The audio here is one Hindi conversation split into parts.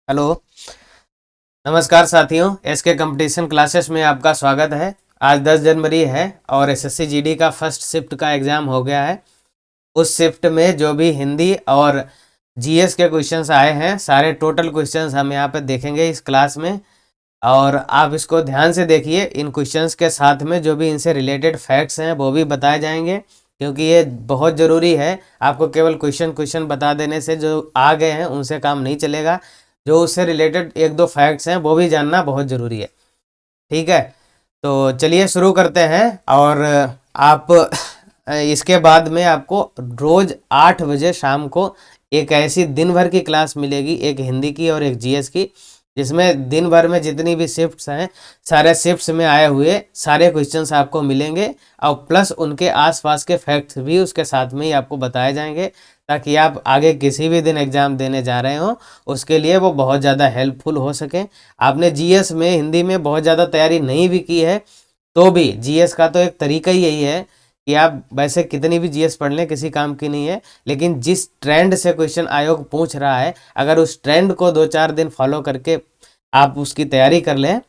हेलो। नमस्कार साथियों, एसके कंपटीशन क्लासेस में आपका स्वागत है। आज 10 जनवरी है और एसएससी जीडी का फर्स्ट शिफ्ट का एग्ज़ाम हो गया है। उस शिफ्ट में जो भी हिंदी और जीएस के क्वेश्चंस आए हैं, सारे टोटल क्वेश्चंस हम यहाँ पे देखेंगे इस क्लास में। और आप इसको ध्यान से देखिए। इन क्वेश्चंस के साथ में जो भी इनसे रिलेटेड फैक्ट्स हैं वो भी बताए जाएंगे, क्योंकि ये बहुत ज़रूरी है। आपको केवल क्वेश्चन क्वेश्चन बता देने से जो आ गए हैं उनसे काम नहीं चलेगा। जो उससे रिलेटेड एक दो फैक्ट्स हैं वो भी जानना बहुत ज़रूरी है। ठीक है, तो चलिए शुरू करते हैं। और आप इसके बाद में आपको रोज़ 8 बजे शाम को एक ऐसी दिन भर की क्लास मिलेगी, एक हिंदी की और एक जीएस की, जिसमें दिन भर में जितनी भी शिफ्ट्स हैं सारे शिफ्ट्स में आए हुए सारे क्वेश्चंस आपको मिलेंगे, और प्लस उनके आसपास के फैक्ट्स भी उसके साथ में ही आपको बताए जाएंगे, ताकि आप आगे किसी भी दिन एग्ज़ाम देने जा रहे हो उसके लिए वो बहुत ज़्यादा हेल्पफुल हो सके। आपने जीएस में हिंदी में बहुत ज़्यादा तैयारी नहीं भी की है तो भी जीएस का तो एक तरीका ही यही है कि आप वैसे कितनी भी जीएस पढ़ लें किसी काम की नहीं है, लेकिन जिस ट्रेंड से क्वेश्चन आयोग पूछ रहा है अगर उस ट्रेंड को 2-4 दिन फॉलो करके आप उसकी तैयारी कर लें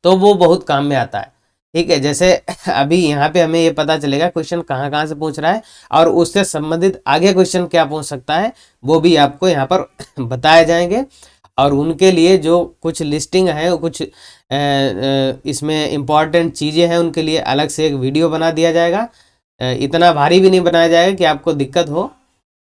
तो वो बहुत काम में आता है। ठीक है, जैसे अभी यहाँ पे हमें ये पता चलेगा क्वेश्चन कहाँ कहाँ से पूछ रहा है और उससे संबंधित आगे क्वेश्चन क्या पूछ सकता है, वो भी आपको यहाँ पर बताए जाएंगे। और उनके लिए जो कुछ लिस्टिंग है, कुछ इसमें इम्पॉर्टेंट चीज़ें हैं, उनके लिए अलग से एक वीडियो बना दिया जाएगा। इतना भारी भी नहीं बनाया जाएगा कि आपको दिक्कत हो।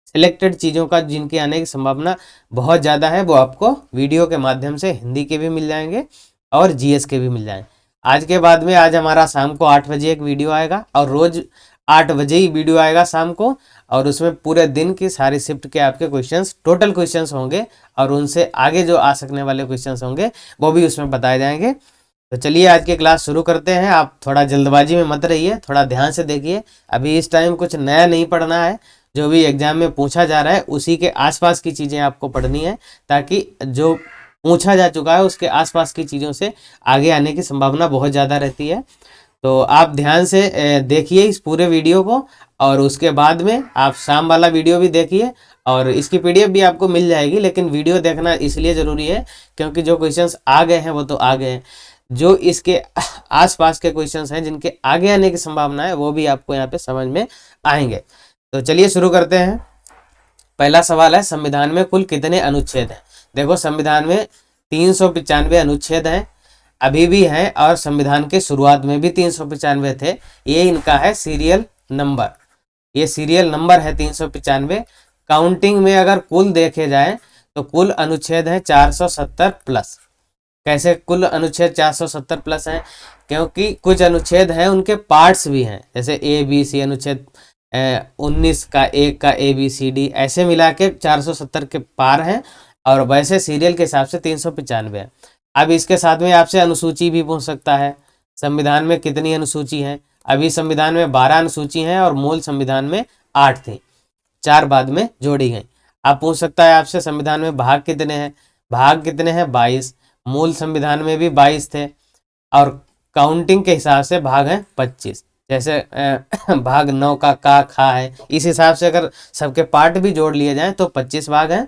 सिलेक्टेड चीज़ों का जिनके आने की संभावना बहुत ज़्यादा है वो आपको वीडियो के माध्यम से हिंदी के भी मिल जाएंगे और जीएस के भी मिल जाएंगे। आज के बाद में आज हमारा शाम को 8 बजे एक वीडियो आएगा, और रोज़ 8 बजे ही वीडियो आएगा शाम को, और उसमें पूरे दिन की सारी शिफ्ट के आपके क्वेश्चंस, टोटल क्वेश्चंस होंगे, और उनसे आगे जो आ सकने वाले क्वेश्चंस होंगे वो भी उसमें बताए जाएंगे। तो चलिए आज की क्लास शुरू करते हैं। आप थोड़ा जल्दबाजी में मत रहिए, थोड़ा ध्यान से देखिए। अभी इस टाइम कुछ नया नहीं पढ़ना है, जो भी एग्जाम में पूछा जा रहा है उसी के आसपास की चीज़ें आपको पढ़नी है, ताकि जो पूछा जा चुका है उसके आसपास की चीज़ों से आगे आने की संभावना बहुत ज़्यादा रहती है। तो आप ध्यान से देखिए इस पूरे वीडियो को, और उसके बाद में आप शाम वाला वीडियो भी देखिए, और इसकी पीडीएफ भी आपको मिल जाएगी। लेकिन वीडियो देखना इसलिए ज़रूरी है क्योंकि जो क्वेश्चंस आ गए हैं वो तो आ गए हैं, जो इसके आसपास के क्वेश्चंस हैं जिनके आगे आने की संभावना है वो भी आपको यहाँ पे समझ में आएंगे। तो चलिए शुरू करते हैं। पहला सवाल है, संविधान में कुल कितने अनुच्छेद हैं? देखो, संविधान में 395 अनुच्छेद हैं, अभी भी हैं, और संविधान के शुरुआत में भी 395 थे। ये इनका है सीरियल नंबर, ये सीरियल नंबर है 395। काउंटिंग में अगर कुल देखे जाए तो कुल अनुच्छेद है 470 प्लस। कैसे कुल अनुच्छेद 470 प्लस हैं? क्योंकि कुछ अनुच्छेद हैं उनके पार्ट्स भी हैं, जैसे ए बी सी अनुच्छेद 19 का, 1 का, ए बी सी डी, ऐसे मिला के 470 के पार हैं, और वैसे सीरियल के हिसाब से 395 है। अब इसके साथ में आपसे अनुसूची भी पूछ सकता है, संविधान में कितनी अनुसूची हैं? अभी संविधान में 12 अनुसूची हैं और मूल संविधान में 8 थी, 4 बाद में जोड़ी गई। आप पूछ सकता है आपसे संविधान में भाग कितने हैं? भाग कितने हैं? 22। मूल संविधान में भी 22 थे, और काउंटिंग के हिसाब से भाग हैं 25। जैसे भाग 9 का खा है, इस हिसाब से अगर सबके पार्ट भी जोड़ लिए जाएं तो 25 भाग हैं,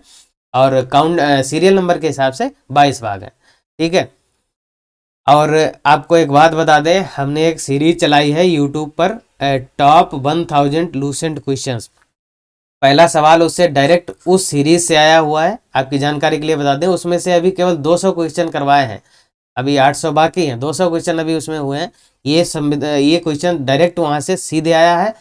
और काउंट सीरियल नंबर के हिसाब से 22 भाग हैं। ठीक है, और आपको एक बात बता दें, हमने एक सीरीज चलाई है यूट्यूब पर, टॉप 1000 लूसेंट क्वेश्चंस। पहला सवाल उससे डायरेक्ट उस सीरीज से आया हुआ है। आपकी जानकारी के लिए बता दें, उसमें से अभी केवल 200 क्वेश्चन करवाए हैं, अभी 800 बाकी हैं, 200 क्वेश्चन अभी उसमें हुए हैं। ये क्वेश्चन डायरेक्ट वहाँ से सीधे आया है।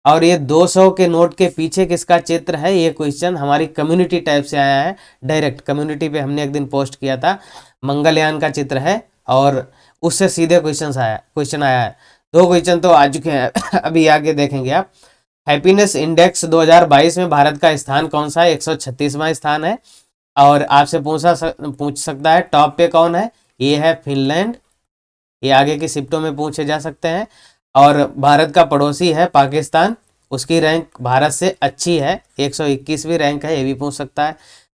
और ये 200 के नोट के पीछे किसका चित्र है? ये क्वेश्चन हमारी कम्युनिटी टाइप से आया है, डायरेक्ट कम्युनिटी पे हमने एक दिन पोस्ट किया था, मंगलयान का चित्र है, और उससे सीधे क्वेश्चन आया है। 2 क्वेश्चन तो आ चुके हैं अभी आगे देखेंगे आप। हैप्पीनेस इंडेक्स 2022 में भारत का स्थान कौन सा है? 136वां स्थान है। और आपसे पूछ सकता है टॉप पे कौन है? ये है फिनलैंड। ये आगे की शिफ्टों में पूछे जा सकते हैं। और भारत का पड़ोसी है पाकिस्तान, उसकी रैंक भारत से अच्छी है, 121वीं रैंक है, ये भी पूछ सकता है।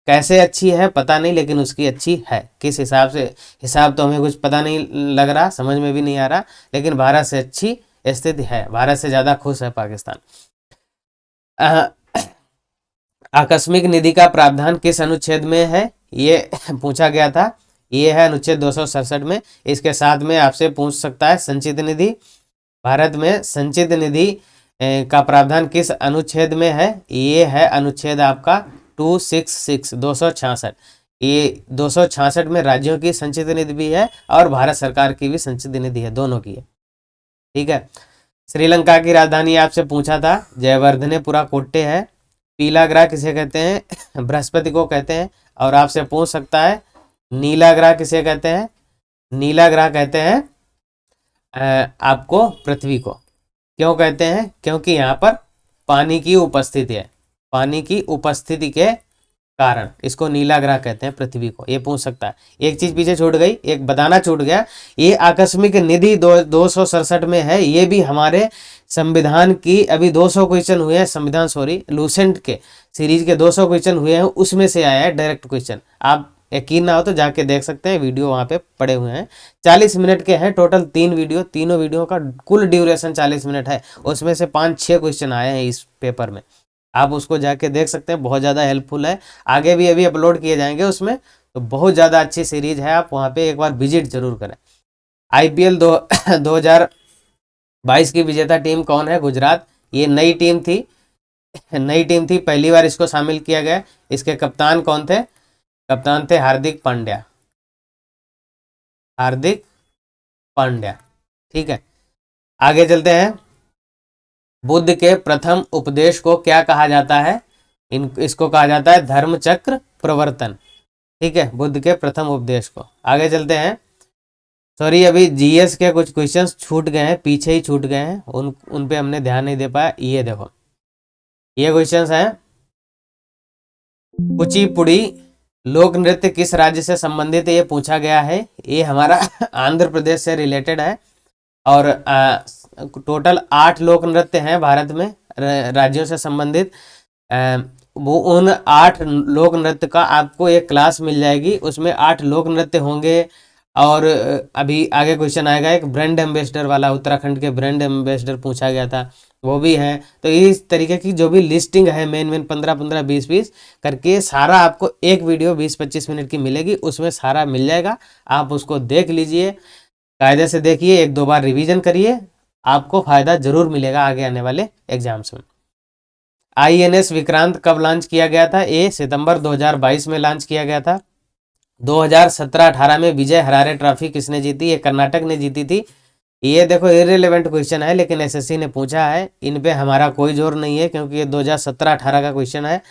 कैसे अच्छी है पता नहीं, लेकिन उसकी अच्छी है। किस हिसाब से, हिसाब तो हमें कुछ पता नहीं लग रहा, समझ में भी नहीं आ रहा, लेकिन भारत से अच्छी स्थिति है, भारत से ज़्यादा खुश है पाकिस्तान। आकस्मिक निधि का प्रावधान किस अनुच्छेद में है? ये पूछा गया था। ये है अनुच्छेद 267 में। इसके साथ में आपसे पूछ सकता है संचित निधि। भारत में संचित निधि का प्रावधान किस अनुच्छेद में है? ये है अनुच्छेद आपका 266 266। ये 266 में राज्यों की संचित निधि भी है और भारत सरकार की भी संचित निधि है, दोनों की है। ठीक है। श्रीलंका की राजधानी आपसे पूछा था, जयवर्धनेपुरा कोट्टे है। पीला ग्रह किसे कहते हैं? बृहस्पति को कहते हैं। और आपसे पूछ सकता है नीला ग्रह किसे कहते हैं? नीला ग्रह कहते हैं आपको पृथ्वी को। क्यों कहते हैं? क्योंकि यहाँ पर पानी की उपस्थिति है, पानी की उपस्थिति के कारण इसको नीला ग्रह कहते हैं पृथ्वी को। ये पूछ सकता है। एक चीज पीछे छूट गई, एक बताना छूट गया, ये आकस्मिक निधि 267 में है। ये भी हमारे संविधान की अभी 200 क्वेश्चन हुए हैं, संविधान लूसेंट के सीरीज के 200 क्वेश्चन हुए हैं, उसमें से आया है डायरेक्ट क्वेश्चन। आप यकीन ना हो तो जाके देख सकते हैं, वीडियो वहाँ पे पड़े हुए हैं। 40 मिनट के हैं टोटल 3 वीडियो, तीनों वीडियो का कुल ड्यूरेशन 40 मिनट है। उसमें से 5-6 क्वेश्चन आए हैं इस पेपर में, आप उसको जाके देख सकते हैं, बहुत ज़्यादा हेल्पफुल है। आगे भी अभी अपलोड किए जाएंगे उसमें, तो बहुत ज़्यादा अच्छी सीरीज है, आप वहाँ पे एक बार विजिट जरूर करें। IPL 2022 की विजेता टीम कौन है? गुजरात। ये नई टीम थी, पहली बार इसको शामिल किया गया। इसके कप्तान कौन थे? कप्तान थे हार्दिक पांड्या। ठीक है, आगे चलते हैं। बुद्ध के प्रथम उपदेश को क्या कहा जाता है? इसको कहा जाता है धर्म चक्र प्रवर्तन। ठीक है, बुद्ध के प्रथम उपदेश को। आगे चलते हैं। सॉरी, अभी GS के कुछ क्वेश्चंस छूट गए हैं, पीछे ही छूट गए हैं, उन पे हमने ध्यान नहीं दे पाया। ये देखो, ये क्वेश्चंस हैं। कुचिपुड़ी लोक नृत्य किस राज्य से संबंधित है? ये पूछा गया है। ये हमारा आंध्र प्रदेश से रिलेटेड है। और टोटल 8 लोक नृत्य हैं भारत में राज्यों से संबंधित। वो उन 8 लोक नृत्य का आपको एक क्लास मिल जाएगी, उसमें 8 लोक नृत्य होंगे। और अभी आगे क्वेश्चन आएगा एक ब्रांड एम्बेसडर वाला, उत्तराखंड के ब्रांड एम्बेसडर पूछा गया था, वो भी है। तो इस तरीके की जो भी लिस्टिंग है मेन 15-15 20-20 करके सारा आपको एक वीडियो 20-25 मिनट की मिलेगी, उसमें सारा मिल जाएगा। आप उसको देख लीजिए, कायदे से देखिए, 1-2 बार रिवीजन करिए, आपको फायदा जरूर मिलेगा आगे आने वाले एग्जाम्स में। INS विक्रांत कब लॉन्च किया गया था? ये सितंबर 2022 में लॉन्च किया गया था। 2017-18 में विजय हरारे ट्रॉफी किसने जीती? ये कर्नाटक ने जीती थी। ये देखो इररिलेवेंट क्वेश्चन है, लेकिन SSC ने पूछा है, इन पे हमारा कोई जोर नहीं है क्योंकि ये 2017-18 का क्वेश्चन है।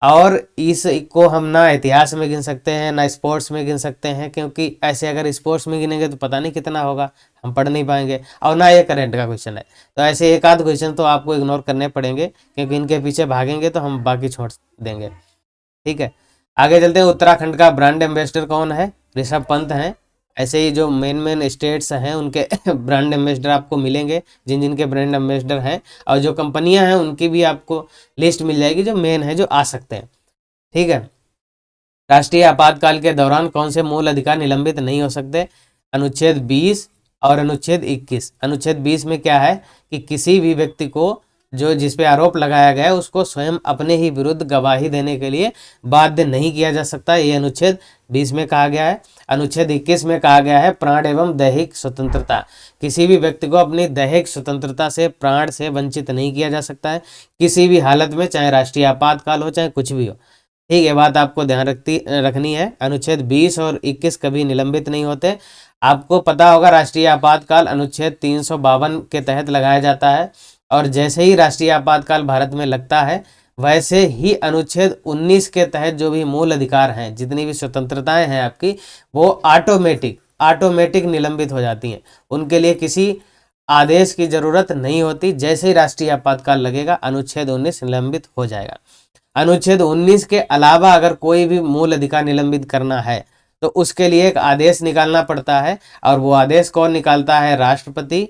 और इसको हम ना इतिहास में गिन सकते हैं ना स्पोर्ट्स में गिन सकते हैं, क्योंकि ऐसे अगर स्पोर्ट्स में गिनेंगे तो पता नहीं कितना होगा, हम पढ़ नहीं पाएंगे। और ना ये करंट का क्वेश्चन है, तो ऐसे एक आध क्वेश्चन तो आपको इग्नोर करने पड़ेंगे, क्योंकि इनके पीछे भागेंगे तो हम बाकी छोड़ देंगे। ठीक है, आगे चलते हैं। उत्तराखंड का ब्रांड एम्बेसडर कौन है? ऋषभ पंत हैं। ऐसे ही जो मेन स्टेट्स हैं उनके ब्रांड एम्बेसडर आपको मिलेंगे, जिन जिन के ब्रांड एम्बेसडर हैं, और जो कंपनियां हैं उनकी भी आपको लिस्ट मिल जाएगी, जो मेन है, जो आ सकते हैं। ठीक है, राष्ट्रीय आपातकाल के दौरान कौन से मूल अधिकार निलंबित नहीं हो सकते? अनुच्छेद 20 और अनुच्छेद 21। अनुच्छेद 20 में क्या है कि किसी भी व्यक्ति को जो जिस पे आरोप लगाया गया है उसको स्वयं अपने ही विरुद्ध गवाही देने के लिए बाध्य नहीं किया जा सकता, ये अनुच्छेद 20 में कहा गया है। अनुच्छेद 21 में कहा गया है प्राण एवं दैहिक स्वतंत्रता, किसी भी व्यक्ति को अपनी दैहिक स्वतंत्रता से, प्राण से वंचित नहीं किया जा सकता है किसी भी हालत में, चाहे राष्ट्रीय आपातकाल हो चाहे कुछ भी हो। ठीक है, बात आपको ध्यान रखनी है। अनुच्छेद 20 और 21 कभी निलंबित नहीं होते। आपको पता होगा राष्ट्रीय आपातकाल अनुच्छेद 352 के तहत लगाया जाता है, और जैसे ही राष्ट्रीय आपातकाल भारत में लगता है वैसे ही अनुच्छेद 19 के तहत जो भी मूल अधिकार हैं, जितनी भी स्वतंत्रताएं हैं आपकी, वो ऑटोमेटिक निलंबित हो जाती हैं। उनके लिए किसी आदेश की जरूरत नहीं होती। जैसे ही राष्ट्रीय आपातकाल लगेगा अनुच्छेद 19 निलंबित हो जाएगा। अनुच्छेद 19 के अलावा अगर कोई भी मूल अधिकार निलंबित करना है तो उसके लिए एक आदेश निकालना पड़ता है, और वो आदेश कौन निकालता है? राष्ट्रपति।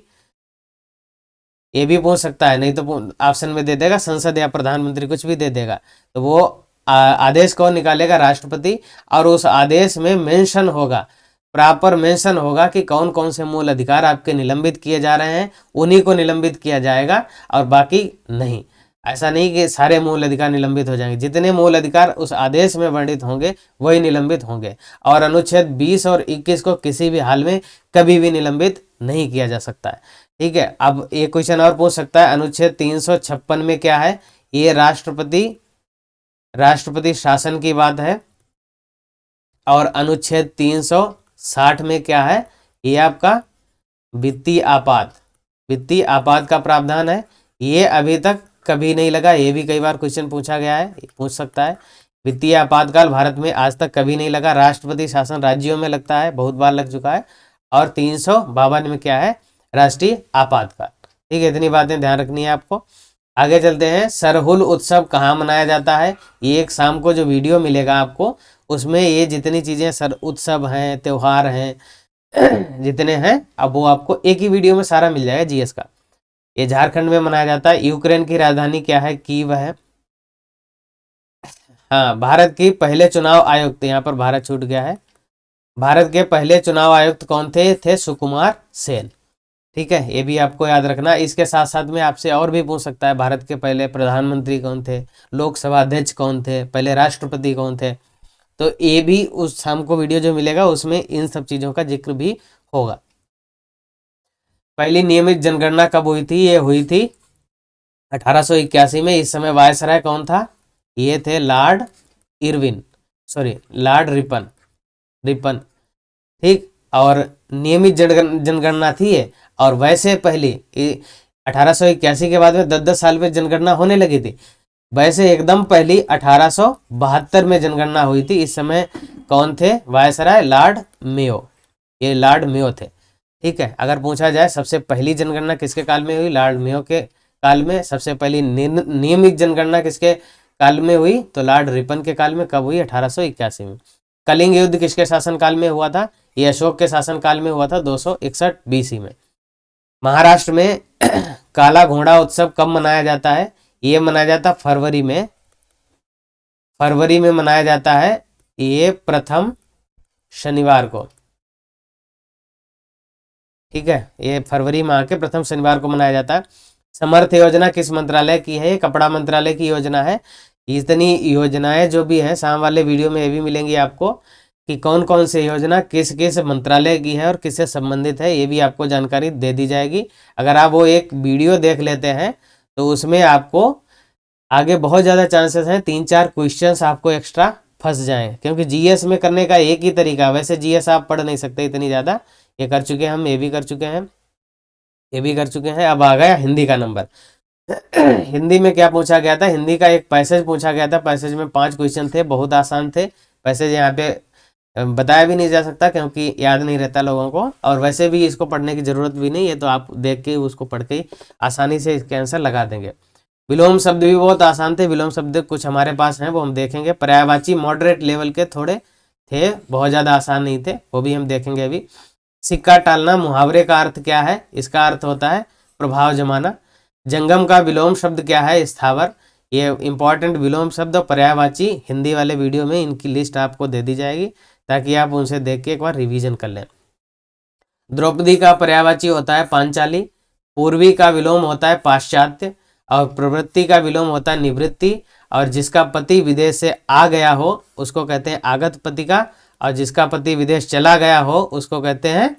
ये भी पूछ सकता है, नहीं तो ऑप्शन में दे देगा संसद या प्रधानमंत्री, कुछ भी दे देगा। तो वो आदेश कौन निकालेगा? राष्ट्रपति। और उस आदेश में मेंशन होगा, प्रॉपर मेंशन होगा कि कौन कौन से मूल अधिकार आपके निलंबित किए जा रहे हैं, उन्हीं को निलंबित किया जाएगा और बाकी नहीं। ऐसा नहीं कि सारे मूल अधिकार निलंबित हो जाएंगे, जितने मूल अधिकार उस आदेश में वर्णित होंगे वही निलंबित होंगे। और अनुच्छेद 20 और 21 को किसी भी हाल में कभी भी निलंबित नहीं किया जा सकता है। ठीक है, अब एक क्वेश्चन और पूछ सकता है, अनुच्छेद 356 में क्या है? ये राष्ट्रपति शासन की बात है। और अनुच्छेद 360 में क्या है? ये आपका वित्तीय आपात का प्रावधान है। ये अभी तक कभी नहीं लगा, ये भी कई बार क्वेश्चन पूछा गया है, पूछ सकता है। वित्तीय आपातकाल भारत में आज तक कभी नहीं लगा, राष्ट्रपति शासन राज्यों में लगता है, बहुत बार लग चुका है। और 352 में क्या है? राष्ट्रीय आपातकाल। ठीक है, इतनी बातें ध्यान रखनी है आपको। आगे चलते हैं, सरहुल उत्सव कहाँ मनाया जाता है? ये एक शाम को जो वीडियो मिलेगा आपको, उसमें ये जितनी चीजें सर उत्सव हैं, त्योहार हैं, जितने हैं, अब वो आपको एक ही वीडियो में सारा मिल जाएगा जीएस का। ये झारखंड में मनाया जाता है। यूक्रेन की राजधानी क्या है? कीव है। हाँ, भारत की पहले चुनाव आयुक्त, यहाँ पर भारत छूट गया है। भारत के पहले चुनाव आयुक्त कौन थे? सुकुमार सेन। ठीक है, ये भी आपको याद रखना। इसके साथ साथ में आपसे और भी पूछ सकता है, भारत के पहले प्रधानमंत्री कौन थे, लोकसभा अध्यक्ष कौन थे, पहले राष्ट्रपति कौन थे। तो ये भी उस शाम को वीडियो जो मिलेगा उसमें इन सब चीजों का जिक्र भी होगा। पहली नियमित जनगणना कब हुई थी? ये हुई थी 1881 में। इस समय वायसराय कौन था? ये थे लॉर्ड रिपन। ठीक, और नियमित जनगणना थी ये। और वैसे पहली 1881 के बाद में 10-10 साल में जनगणना होने लगी थी। वैसे एकदम पहली 1872 में जनगणना हुई थी। इस समय कौन थे वायसराय? Lord Mayo. ये लॉर्ड मेयो थे। ठीक है, अगर पूछा जाए सबसे पहली जनगणना किसके काल में हुई? लॉर्ड मेयो के काल में। सबसे पहली नियमित जनगणना किसके काल में हुई? तो लॉर्ड रिपन के काल में। कब हुई? 1881 में। कलिंग युद्ध किसके शासन काल में हुआ था? ये अशोक के शासन काल में हुआ था, 261 BC में। महाराष्ट्र में काला घोड़ा उत्सव कब मनाया जाता है? ये मनाया जाता फरवरी में मनाया जाता है, ये प्रथम शनिवार को। ठीक है, ये फरवरी माह के प्रथम शनिवार को मनाया जाता है। समर्थ योजना किस मंत्रालय की है? कपड़ा मंत्रालय की योजना है। इतनी योजनाएं जो भी हैं, शाम वाले वीडियो में ये भी मिलेंगी आपको कि कौन कौन सी योजना किस किस मंत्रालय की है और किससे संबंधित है, ये भी आपको जानकारी दे दी जाएगी। अगर आप वो एक वीडियो देख लेते हैं तो उसमें आपको आगे बहुत ज़्यादा चांसेस हैं 3-4 क्वेश्चंस आपको एक्स्ट्रा फंस जाएं, क्योंकि जीएस में करने का एक ही तरीका। वैसे जीएस आप पढ़ नहीं सकते इतनी ज़्यादा, ये कर चुके हैं हम, ये भी कर चुके हैं। अब आ गया हिंदी का नंबर। हिंदी में क्या पूछा गया था? हिंदी का एक पैसेज पूछा गया था। पैसेज में 5 क्वेश्चन थे, बहुत आसान थे। पैसेज यहाँ पे बताया भी नहीं जा सकता क्योंकि याद नहीं रहता लोगों को, और वैसे भी इसको पढ़ने की जरूरत भी नहीं है, तो आप देख के उसको पढ़ के आसानी से इसके आंसर लगा देंगे। विलोम शब्द भी बहुत आसान थे। विलोम शब्द कुछ हमारे पास हैं, वो हम देखेंगे। पर्यायवाची मॉडरेट लेवल के थोड़े थे, बहुत ज़्यादा आसान नहीं थे, वो भी हम देखेंगे अभी। सिक्का टालना मुहावरे का अर्थ क्या है? इसका अर्थ होता है प्रभाव जमाना। जंगम का विलोम शब्द क्या है? स्थावर। ये इंपॉर्टेंट विलोम शब्द और पर्यायवाची हिंदी वाले वीडियो में इनकी लिस्ट आपको दे दी जाएगी, ताकि आप उनसे देख के एक बार रिवीजन कर लें। द्रौपदी का पर्यायवाची होता है पांचाली। पूर्वी का विलोम होता है पाश्चात्य। और प्रवृत्ति का विलोम होता है निवृत्ति। और जिसका पति विदेश से आ गया हो उसको कहते हैं आगत पति का, और जिसका पति विदेश चला गया हो उसको कहते हैं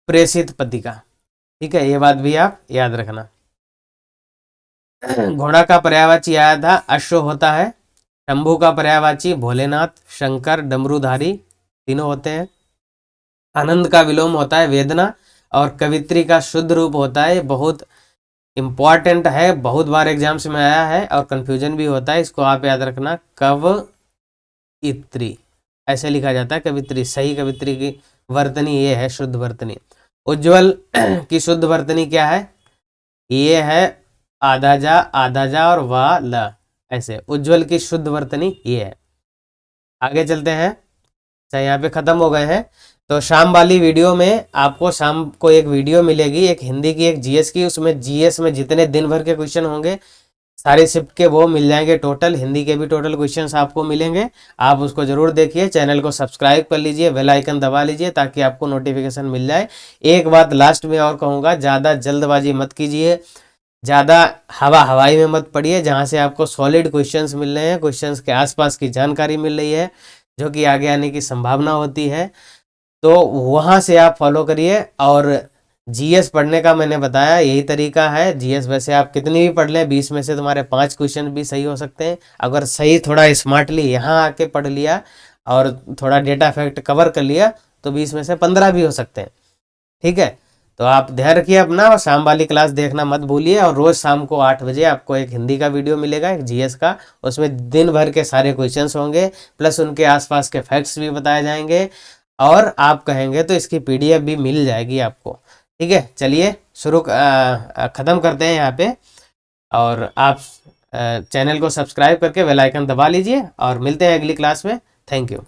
प्रेषित पति का। ठीक है, ये बात भी आप याद रखना। घोड़ा का पर्यायवाची आया था अश्व होता है। शंभू का पर्यायवाची भोलेनाथ, शंकर, डमरूधारी तीनों होते हैं। आनंद का विलोम होता है वेदना। और कवित्री का शुद्ध रूप होता है, बहुत इंपॉर्टेंट है, बहुत बार एग्जाम्स में आया है और कंफ्यूजन भी होता है, इसको आप याद रखना, कवइत्री ऐसे लिखा जाता है। कवित्री, सही कवित्री की वर्तनी ये है, शुद्ध वर्तनी। उज्ज्वल की शुद्ध वर्तनी क्या है? ये है आधा जा और वा ल, ऐसे उज्ज्वल की शुद्ध वर्तनी ये है। आगे चलते हैं, चाहे यहाँ पे खत्म हो गए हैं। तो शाम वाली वीडियो में आपको शाम को एक वीडियो मिलेगी, एक हिंदी की एक जीएस की। उसमें जीएस में जितने दिन भर के क्वेश्चन होंगे सारे शिफ्ट के वो मिल जाएंगे टोटल, हिंदी के भी टोटल क्वेश्चंस आपको मिलेंगे। आप उसको जरूर देखिए, चैनल को सब्सक्राइब कर लीजिए, बेल आइकन दबा लीजिए ताकि आपको नोटिफिकेशन मिल जाए। एक बात लास्ट में और कहूँगा, ज़्यादा जल्दबाजी मत कीजिए। ज़्यादा हवाई में मत पढ़िए, जहाँ से आपको सॉलिड क्वेश्चंस मिल रहे हैं, क्वेश्चंस के आसपास की जानकारी मिल रही है जो कि आगे आने की संभावना होती है, तो वहाँ से आप फॉलो करिए। और जीएस पढ़ने का मैंने बताया यही तरीका है। जीएस वैसे आप कितनी भी पढ़ लें, 20 में से तुम्हारे 5 क्वेश्चन भी सही हो सकते हैं। अगर सही थोड़ा स्मार्टली यहाँ आके पढ़ लिया और थोड़ा डेटा फैक्ट कवर कर लिया तो 20 में से 15 भी हो सकते हैं। ठीक है, तो आप ध्यान रखिए अपना, और शाम वाली क्लास देखना मत भूलिए। और रोज़ शाम को 8 बजे आपको एक हिंदी का वीडियो मिलेगा, एक जीएस का। उसमें दिन भर के सारे क्वेश्चंस होंगे, प्लस उनके आसपास के फैक्ट्स भी बताए जाएंगे, और आप कहेंगे तो इसकी पीडीएफ भी मिल जाएगी आपको। ठीक है, चलिए शुरू ख़त्म करते हैं यहाँ पे। और आप चैनल को सब्सक्राइब करके बेल आइकन दबा लीजिए, और मिलते हैं अगली क्लास में। Thank you.